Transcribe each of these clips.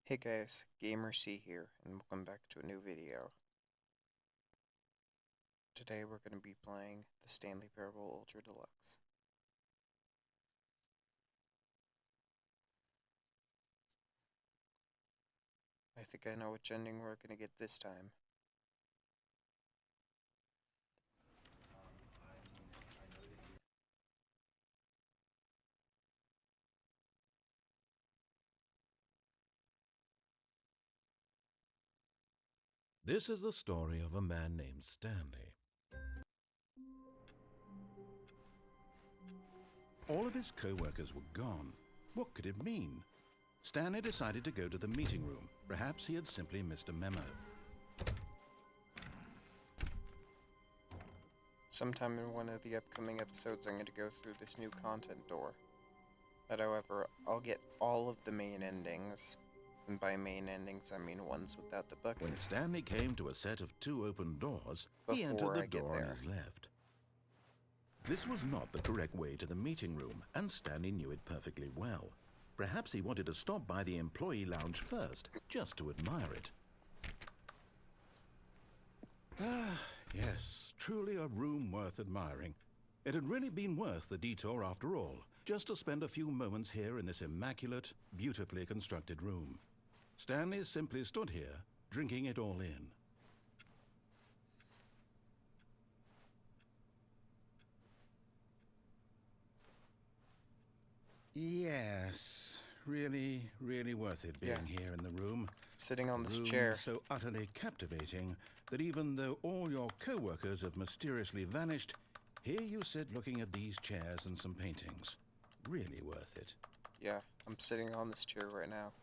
Hey guys, Gamer C here, and welcome back to a new video. Today we're going to be playing the Stanley Parable Ultra Deluxe. I think I know which ending we're going to get this time. This is the story of a man named Stanley. All of his co-workers were gone. What could it mean? Stanley decided to go to the meeting room. Perhaps he had simply missed a memo. Sometime in one of the upcoming episodes I'm going to go through this new content door. But however, I'll get all of the main endings. And by main endings, I mean ones without the bucket. When Stanley came to a set of two open doors, he entered the door on his left. This was not the correct way to the meeting room, and Stanley knew it perfectly well. Perhaps he wanted to stop by the employee lounge first, just to admire it. Ah, yes, truly a room worth admiring. It had really been worth the detour after all, just to spend a few moments here in this immaculate, beautifully constructed room. Stanley simply stood here, drinking it all in. Yes, really worth it being here in the room. Sitting on this room chair. So utterly captivating that even though all your co-workers have mysteriously vanished, here you sit looking at these chairs and some paintings. Really worth it. Yeah, I'm sitting on this chair right now.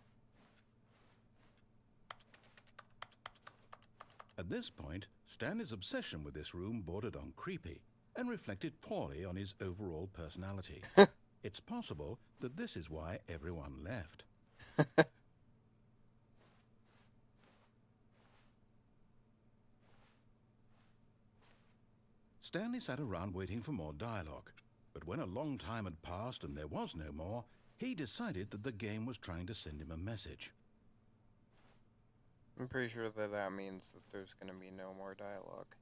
At this point, Stanley's obsession with this room bordered on creepy and reflected poorly on his overall personality. It's possible that this is why everyone left. Stanley sat around waiting for more dialogue, but when a long time had passed and there was no more, he decided that the game was trying to send him a message. I'm pretty sure that means that there's going to be no more dialogue.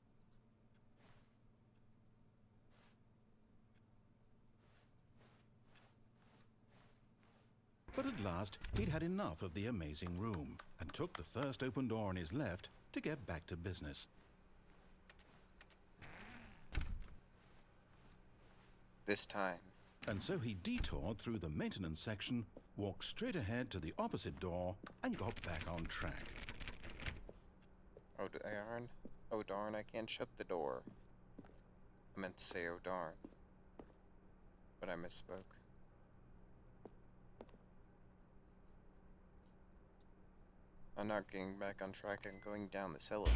But at last, he'd had enough of the amazing room and took the first open door on his left to get back to business. This time. And so he detoured through the maintenance section, walked straight ahead to the opposite door, and got back on track. Oh darn. Oh darn, I can't shut the door. I meant to say oh darn. But I misspoke. I'm not getting back on track, I'm going down this elevator.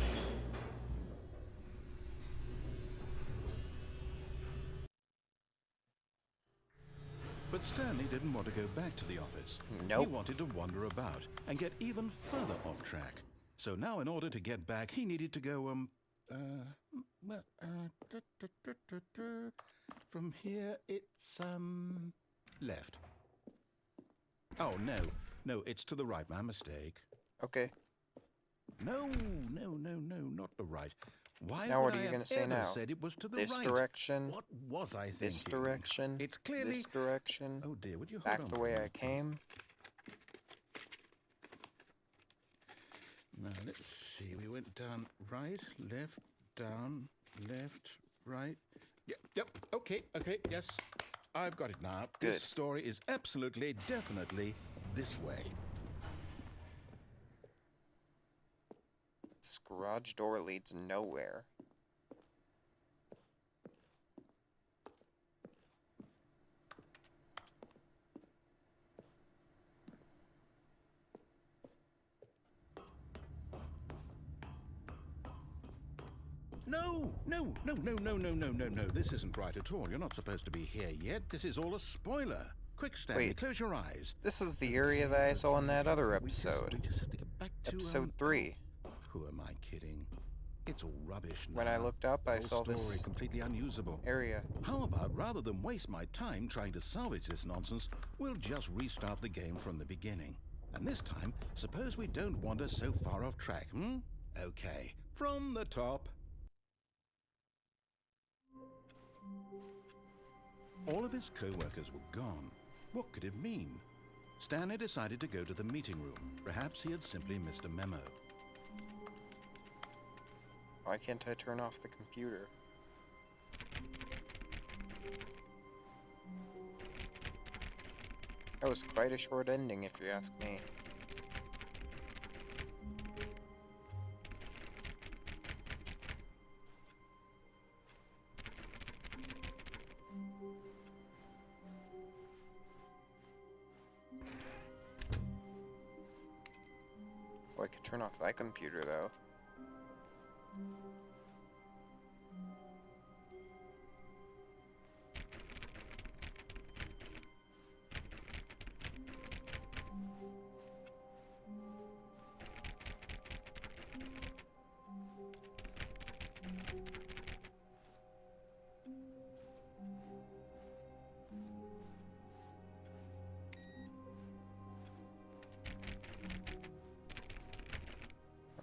But Stanley didn't want to go back to the office. Nope. He wanted to wander about and get even further off track. So now in order to get back, he needed to go, from here it's, left. Oh, no, it's to the right, my mistake. Okay. No, not the right. Why now would what are you going to say ever now? Said it was to the this right? direction. What was I thinking? This direction. It's clearly this direction. Oh dear, would you hold back on the way I came? Now let's see. We went down, right, left, down, left, right. Yep. Okay. Yes, I've got it now. Good. This story is absolutely, definitely this way. This garage door leads nowhere. No. This isn't right at all. You're not supposed to be here yet. This is all a spoiler. Quick, Stanley, Wait. close your eyes. This is the area that I saw in that other We episode. just have to get back to Episode 3. Who am I kidding? It's all rubbish now. When I looked up, I saw story this completely unusable. area. How about, rather than waste my time trying to salvage this nonsense, we'll just restart the game from the beginning. And this time, suppose we don't wander so far off track, hmm? Okay, from the top. All of his co-workers were gone. What could it mean? Stanley decided to go to the meeting room. Perhaps he had simply missed a memo. Why can't I turn off the computer? That was quite a short ending, if you ask me. Oh, I could turn off that computer, though.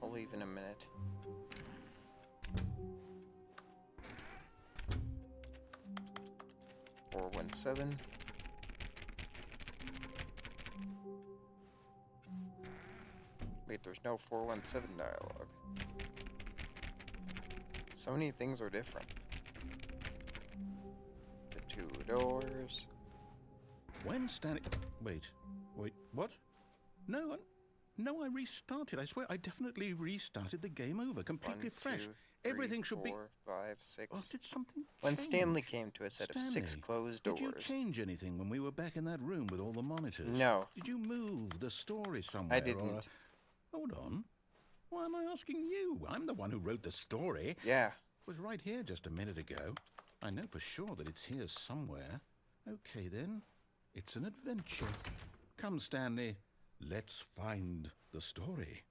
I'll leave in a minute. $417. Wait, there's no 417 dialogue. So many things are different. The two doors. When Stanley... Wait, what? No, I restarted. I swear, I definitely restarted the game over, completely 1, fresh. 2, 3, Everything should 4, be... 5, 6. Oh, did something When change? Stanley came to a set of 6 Stanley, closed did you doors. change anything when we were back in that room with all the monitors? No, Did you move the story somewhere? I didn't. Hold on. Why am I asking you? I'm the one who wrote the story. Yeah, It was right here just a minute ago. I know for sure that it's here somewhere. Okay, then. It's an adventure. Come, Stanley. Let's find the story.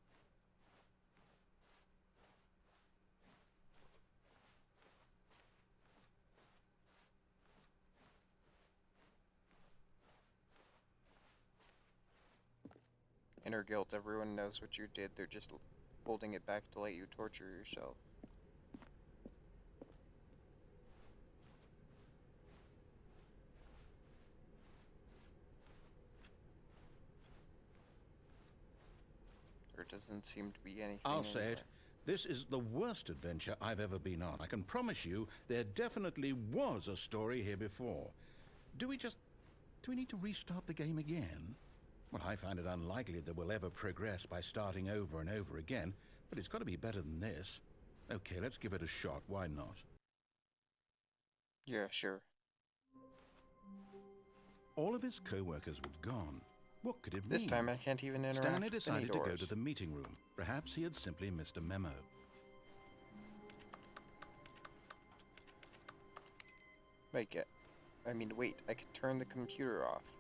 inner guilt. Everyone knows what you did. They're just holding it back to let you torture yourself. There doesn't seem to be anything. I'll say anywhere. it. This is the worst adventure I've ever been on. I can promise you there definitely was a story here before. Do we need to restart the game again? Well, I find it unlikely that we'll ever progress by starting over and over again, but it's got to be better than this. Okay, let's give it a shot. Why not? Yeah, sure. All of his co-workers were gone. What could it mean? This time I can't even interact Stanley with any decided to go doors. to the meeting room. Perhaps he had simply missed a memo. Wait, I could turn the computer off.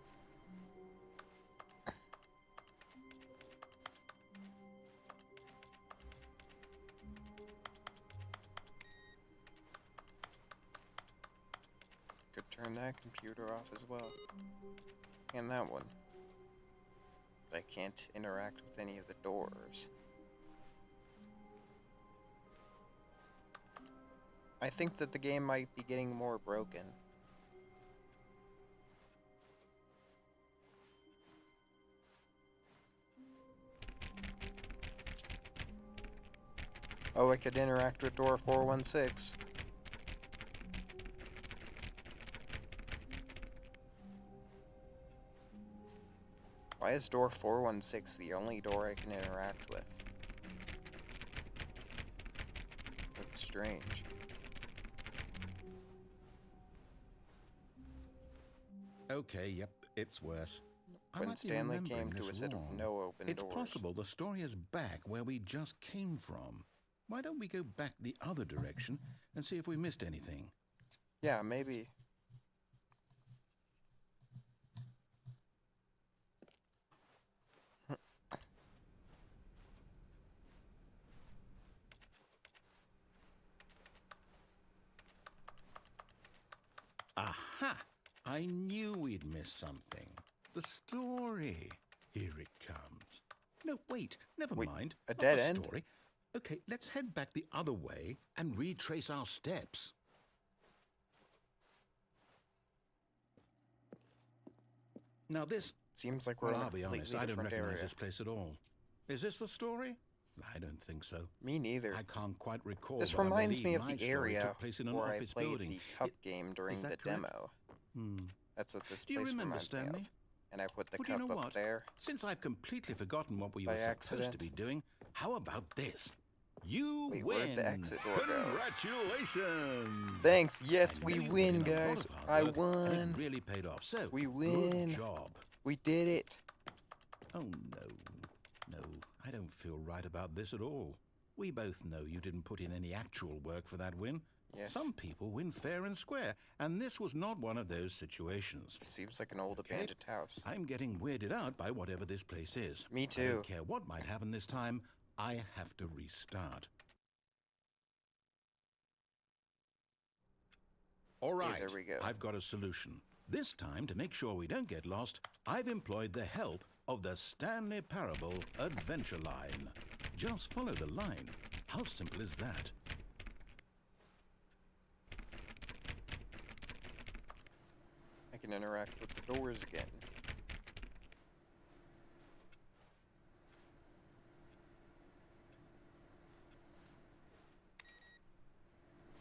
Could turn that computer off as well. And that one. But I can't interact with any of the doors. I think that the game might be getting more broken. Oh, I could interact with door 416. Why is door 416 the only door I can interact with? That's strange. Okay, yep, it's worse. I When might be Stanley remembering came to a this set of wrong. no open It's doors. possible the story is back where we just came from. Why don't we go back the other direction and see if we missed anything? Yeah, maybe. Aha! I knew we'd missed something. The story. Here it comes. No, wait, never Wait, mind. a Not dead the end? story. Okay, let's head back the other way and retrace our steps. Now this... Seems like we're Well, in a I'll be honest, completely I don't different recognize area. this place at all. Is this the story? I don't think so. Me neither. I can't quite recall. This but I reminds me believe of my the story area took place in an where I office played building. the cup game during that the correct? demo. Hmm. That's what this Do you place remember, reminds me Stanley? of. And I put the Well, cup you know up what? there. Since I've completely forgotten what we By were supposed accident. to be doing, how about this? You Wait, win! where'd the exit door go? Congratulations! Thanks, yes, I we know you put win, in a lot guys. of hard I work, won. And it really paid off. So, We win. good job. We did it. Oh, no, I don't feel right about this at all. We both know you didn't put in any actual work for that win. Yes. Some people win fair and square, and this was not one of those situations. Seems like an old abandoned house. I'm getting weirded out by whatever this place is. Me I too. don't care what might happen this time, I have to restart. All right, there we go. I've got a solution. This time, to make sure we don't get lost, I've employed the help of the Stanley Parable Adventure Line. Just follow the line. How simple is that? I can interact with the doors again.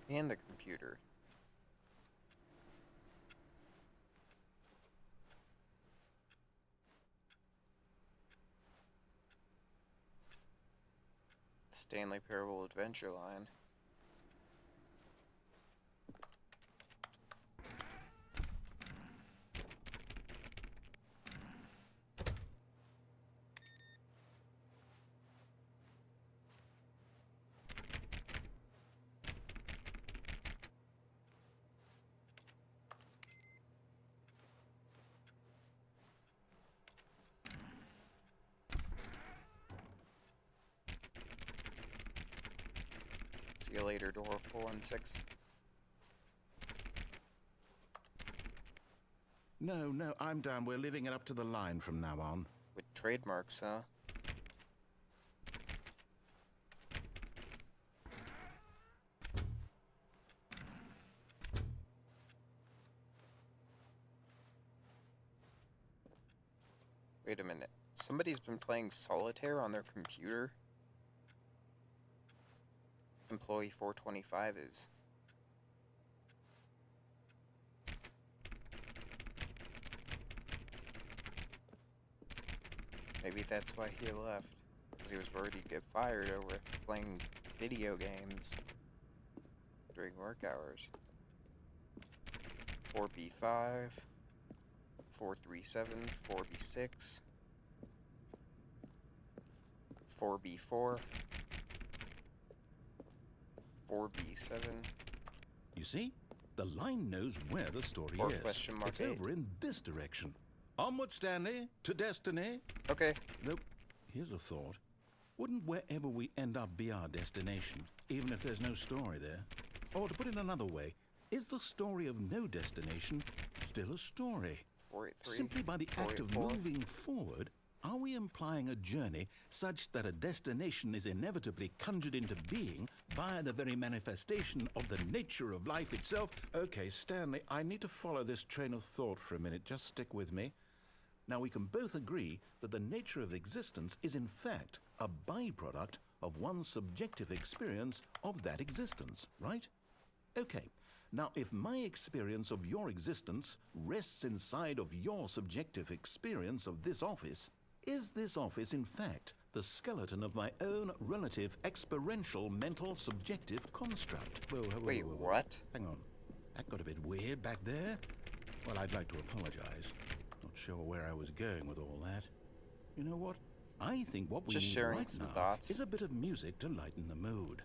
And the computer. Stanley Parable Adventure Line. See you later, door 416. No, I'm down. We're living it up to the line from now on. With trademarks, huh? Wait a minute. Somebody's been playing solitaire on their computer? Employee 425 is. Maybe that's why he left. Because he was worried he'd get fired over playing video games during work hours. 4B5, 437, 4B6, 4B4, 4B7. You see? The line knows where the story Or is. question mark It's 8. over in this direction. Onward, Stanley, to destiny. Okay. Nope. Here's a thought. Wouldn't wherever we end up be our destination, even if there's no story there? Or to put it another way, is the story of no destination still a story? 483. Simply by the act of 484. moving forward, are we implying a journey such that a destination is inevitably conjured into being via the very manifestation of the nature of life itself? Okay, Stanley, I need to follow this train of thought for a minute. Just stick with me. Now, we can both agree that the nature of existence is in fact a byproduct of one's subjective experience of that existence, right? Okay. Now, if my experience of your existence rests inside of your subjective experience of this office, is this office, in fact, the skeleton of my own relative experiential mental subjective construct? Whoa. Wait, what? Hang on. That got a bit weird back there. Well, I'd like to apologize. Not sure where I was going with all that. You know what? I think what we Just need sharing right some now thoughts. is a bit of music to lighten the mood.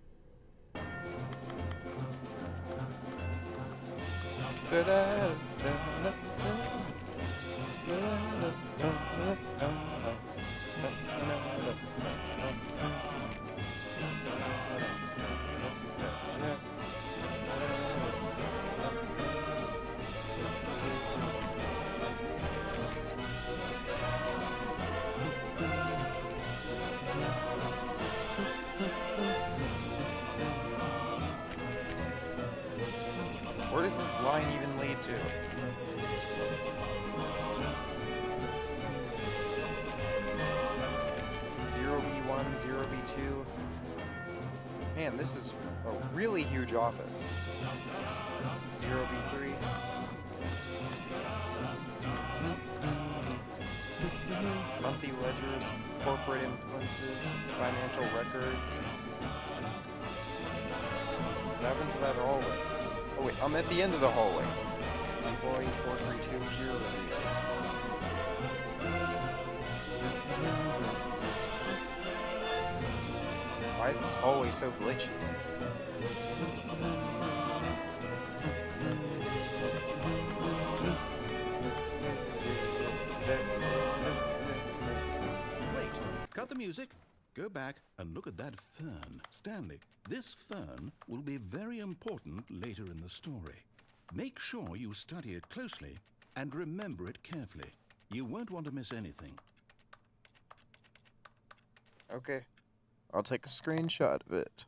does this line even lead to? Zero B1, 0B2. Man, this is a really huge office. 0B3. Monthly ledgers, corporate influences, financial records. What happened to that hallway? Oh wait, I'm at the end of the hallway. Employee 432 peer reviews. Why is this hallway so glitchy? Wait, cut the music. Go back and look at that fern. Stanley, this fern will be very important later in the story. Make sure you study it closely and remember it carefully. You won't want to miss anything. Okay, I'll take a screenshot of it.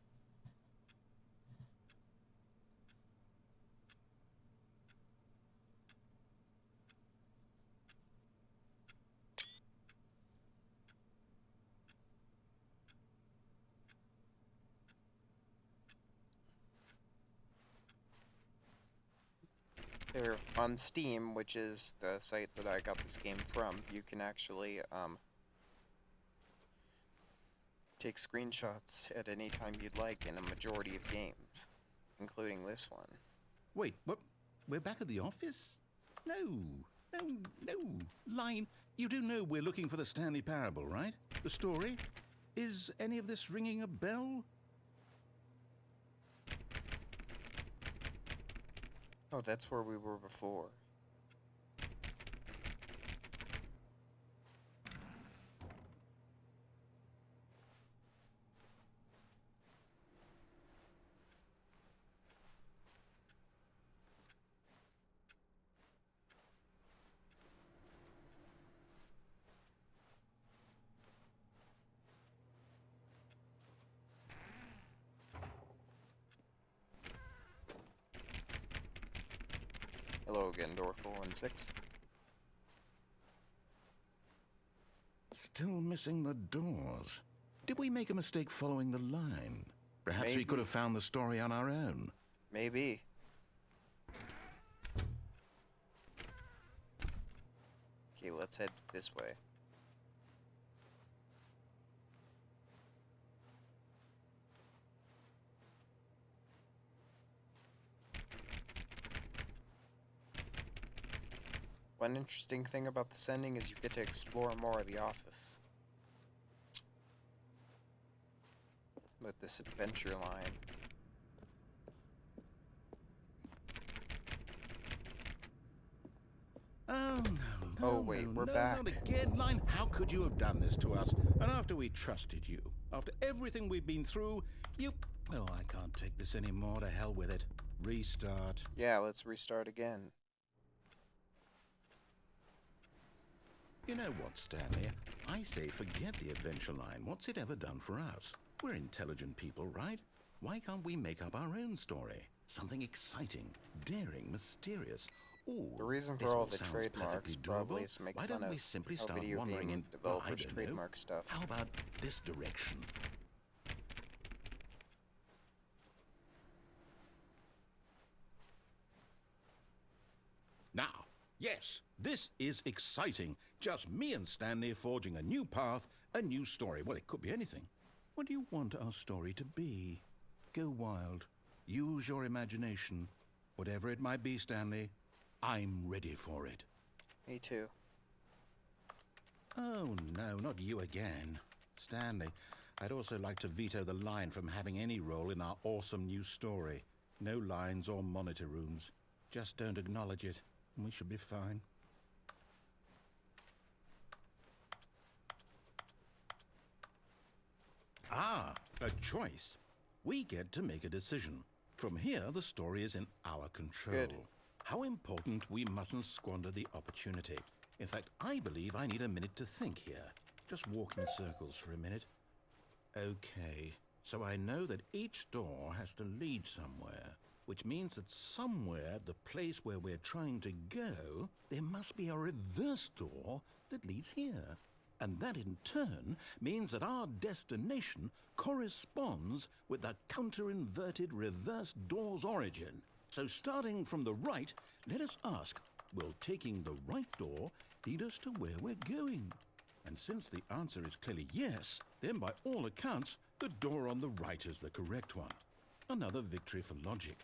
There, on Steam, which is the site that I got this game from, you can actually, take screenshots at any time you'd like in a majority of games, including this one. Wait, what? We're back at the office? No. Line, you do know we're looking for the Stanley Parable, right? The story? Is any of this ringing a bell? Oh, that's where we were before. Hello again, door 416. Still missing the doors. Did we make a mistake following the line? Perhaps we could have found the story on our own. Maybe. Okay, let's head this way. One interesting thing about this ending is you get to explore more of the office. With this adventure line. Oh, no. Oh, wait, we're back. Not again, Line. How could you have done this to us? And after we trusted you, after everything we've been through, you... Oh, I can't take this anymore. To hell with it. Restart. Yeah, let's restart again. You know what, Stanley? I say forget the adventure line. What's it ever done for us? We're intelligent people, right? Why can't we make up our own story? Something exciting, daring, mysterious. Ooh, The reason for all the trademarks probably is to make fun of how video game developers trademark stuff. How about this direction? Now, yes, this is exciting. Just me and Stanley forging a new path, a new story. Well, it could be anything. What do you want our story to be? Go wild. Use your imagination. Whatever it might be, Stanley, I'm ready for it. Me too. Oh, no, not you again. Stanley, I'd also like to veto the line from having any role in our awesome new story. No lines or monitor rooms. Just don't acknowledge it, and we should be fine. Ah, a choice. We get to make a decision. From here, the story is in our control. Good. How important we mustn't squander the opportunity. In fact, I believe I need a minute to think here. Just walk in circles for a minute. Okay, so I know that each door has to lead somewhere. which means that somewhere at the place where we're trying to go, there must be a reverse door that leads here. And that in turn means that our destination corresponds with the counter-inverted reverse door's origin. So starting from the right, let us ask, will taking the right door lead us to where we're going? And since the answer is clearly yes, then by all accounts, the door on the right is the correct one. Another victory for logic.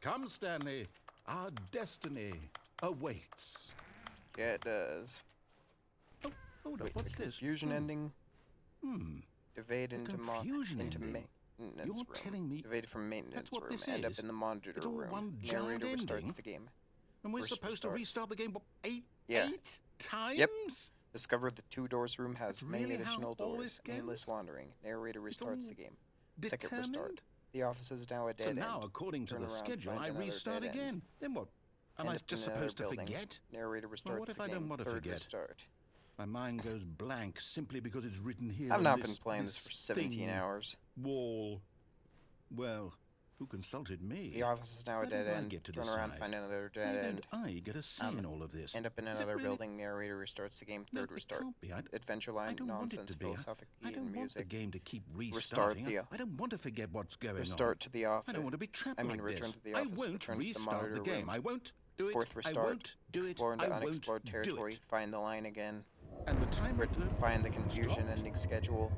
Come, Stanley, our destiny awaits. Yeah, it does. Oh, hold up, Wait, what's the this? confusion ending. Divade The into confusion ending? maintenance You're room. telling me Divide from maintenance that's what room. this End up is? in the monitor It's all room. one giant Narrator restarts ending? the game. And we're First supposed to restarts. restart the game what, eight Yeah. times? Yep. Discover the two doors room has That's many really how additional all doors. this goes? Aimless wandering. Narrator restarts all the game. Second restart. Determined? The office is now a dead So end. now, according to Turn the around, schedule, find I another restart dead end. again. Then what? Am End I up just in another supposed to building. forget? Narrator restarts what if the I game. don't want to Third forget? restart. My mind goes blank simply because it's written here I've on not this, been playing this for 17 thing hours. wall. Well, who consulted me? The office is now a How dead did I end. get to Turn around, decide? find another Why dead don't end. I get a say in all of this? End up in Is it another really? building. Narrator restarts the game. No, Third it restart. can't be. Adventure I line, don't want it nonsense, to be. philosophic I key, don't and want the music. game to keep Restart restarting. the- I don't want to forget what's going Restart on. to the office. I don't want to be trapped like return this. to the I office. won't Return to the restart monitor the game. room. I won't do it. Fourth restart. I won't do Explore it. into I won't unexplored do territory. it. Find the line again. And the timer Find the confusion stopped? ending schedule.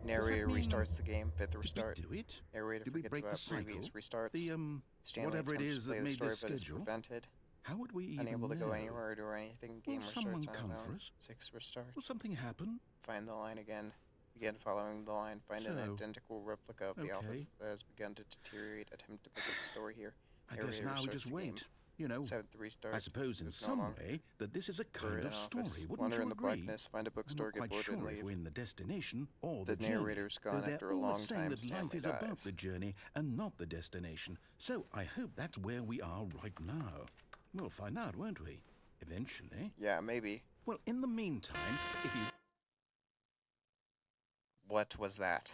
Narrator mean- restarts the game. Fifth Did restart. we do it? Narrator Did we forgets break the about cycle? previous restarts. The Stanley whatever it attempts is to play that the made story this but is schedule? prevented. How would we even Unable to know? go anywhere or do anything. Game Will restarts someone on come its for own. us? Sixth restart. Will something happen? Find the line again. Begin following the line. Find an So, identical replica of the okay. office that has begun to deteriorate. Attempt to pick up the story here. I guess Narrator now we restarts just the game. wait. You know, Seventh restart. I suppose in There's no some longer- way that this is a kind Third of story, office. wouldn't Wander you in the agree? blackness. Find a I'm bookstore. not Get quite bored and sure if leave. we're in the destination or The the journey. narrator's gone Though after they're a all long saying time. that life Stanley is about dies. the journey and not the destination. So I hope that's where we are right now. We'll find out, won't we? Eventually. Yeah, maybe. Well, in the meantime, if you... What was that?